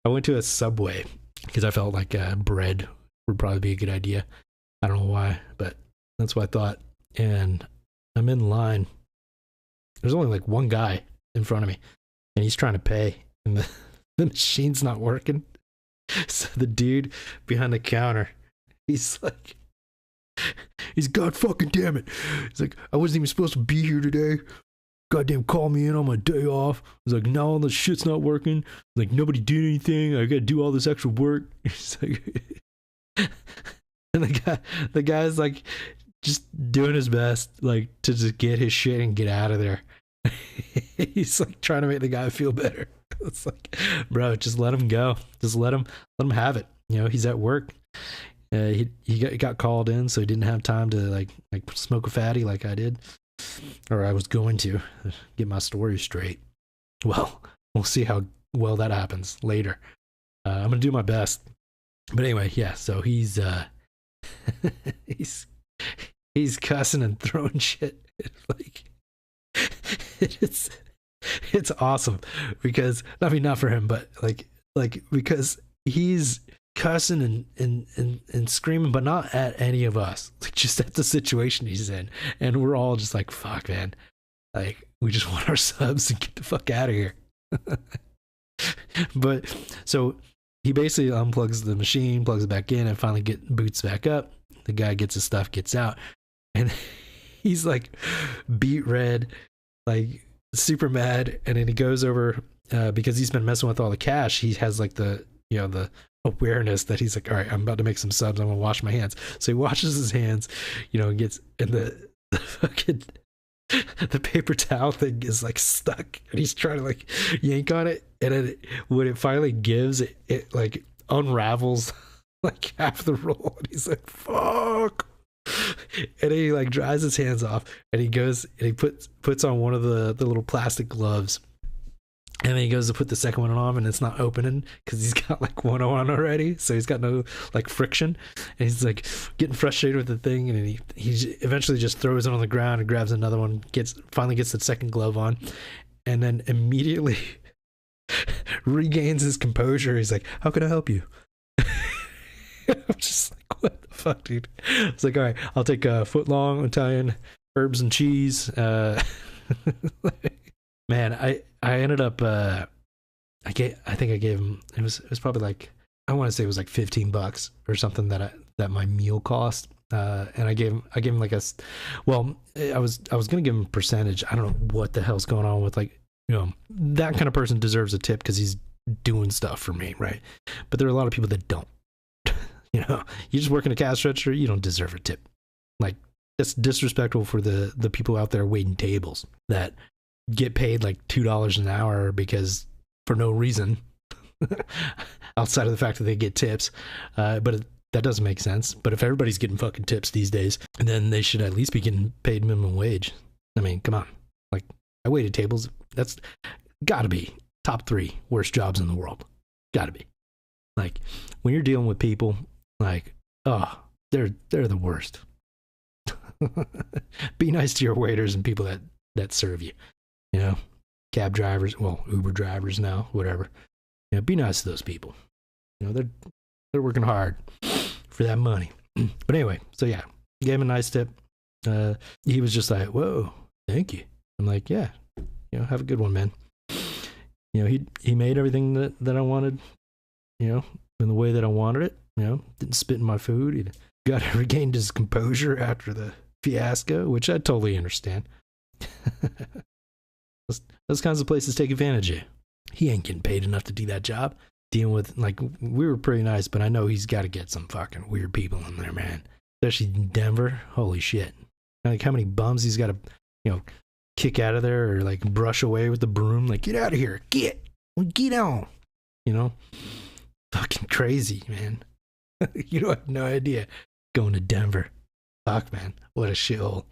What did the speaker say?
I went to a Subway because I felt like bread would probably be a good idea. I don't know why, but that's what I thought. And I'm in line. There's only like one guy in front of me, and he's trying to pay, and the machine's not working. So the dude behind the counter, he's like, God fucking damn it. He's like, I wasn't even supposed to be here today. Goddamn, call me in on my day off. He's like, no, the shit's not working. Like, nobody did anything. I gotta do all this extra work. He's like, and the guy's like, just doing his best, like, to just get his shit and get out of there. He's like trying to make the guy feel better. It's like, bro, just let him go. Just let him have it. You know, he's at work. He got called in, so he didn't have time to like smoke a fatty like I did, or I was going to get my story straight. Well, we'll see how well that happens later. I'm gonna do my best. But anyway, yeah. So he's he's cussing and throwing shit. Like, it's awesome because, I mean, not for him, but like because he's cussing and screaming, but not at any of us, like just at the situation he's in, and we're all just like, fuck, man, like we just want our subs and get the fuck out of here. But so he basically unplugs the machine, plugs it back in, and finally boots back up. The guy gets his stuff, gets out, and he's like beet red, like super mad. And then he goes over, because he's been messing with all the cash. He has like the awareness that he's like, all right, I'm about to make some subs. I'm gonna wash my hands. So he washes his hands, and gets in the fucking the paper towel thing is like stuck, and he's trying to like yank on it, and then when it finally gives, it like unravels like half the roll, and he's like, fuck. And he like dries his hands off, and he goes and he puts on one of the little plastic gloves, and then he goes to put the second one on, and it's not opening because he's got like one on already, so he's got no like friction, and he's like getting frustrated with the thing, and he eventually just throws it on the ground and grabs another one, finally gets the second glove on, and then immediately regains his composure. He's like, how can I help you? I'm just like, what the fuck, dude? It's like, all right, I'll take a foot long Italian herbs and cheese. Man, I ended up I think I gave him, it was probably like, I want to say it was like $15 or something that my meal cost. And I gave him like I was gonna give him a percentage. I don't know what the hell's going on with, like, that kind of person deserves a tip because he's doing stuff for me, right? But there are a lot of people that don't. You just work in a cash register, you don't deserve a tip. Like, that's disrespectful for the people out there waiting tables that get paid like $2 an hour because for no reason outside of the fact that they get tips. But that doesn't make sense. But if everybody's getting fucking tips these days, then they should at least be getting paid minimum wage. I mean, come on. Like, I waited tables. That's gotta be top 3 worst jobs in the world. Gotta be. Like, when you're dealing with people, like, oh, they're the worst. Be nice to your waiters and people that serve you. Cab drivers, well, Uber drivers now, whatever. Be nice to those people. They're working hard for that money. But anyway, so yeah, gave him a nice tip. He was just like, whoa, thank you. I'm like, yeah, have a good one, man. He made everything that I wanted, in the way that I wanted it. Didn't spit in my food. He got regained his composure after the fiasco, which I totally understand. Those kinds of places take advantage of you. He ain't getting paid enough to do that job. Dealing with, like, we were pretty nice, but I know he's got to get some fucking weird people in there, man. Especially in Denver. Holy shit. Like, how many bums he's got to, kick out of there or, like, brush away with the broom. Like, get out of here. Get on. Fucking crazy, man. You have no idea going to Denver. Fuck, man. What a shithole.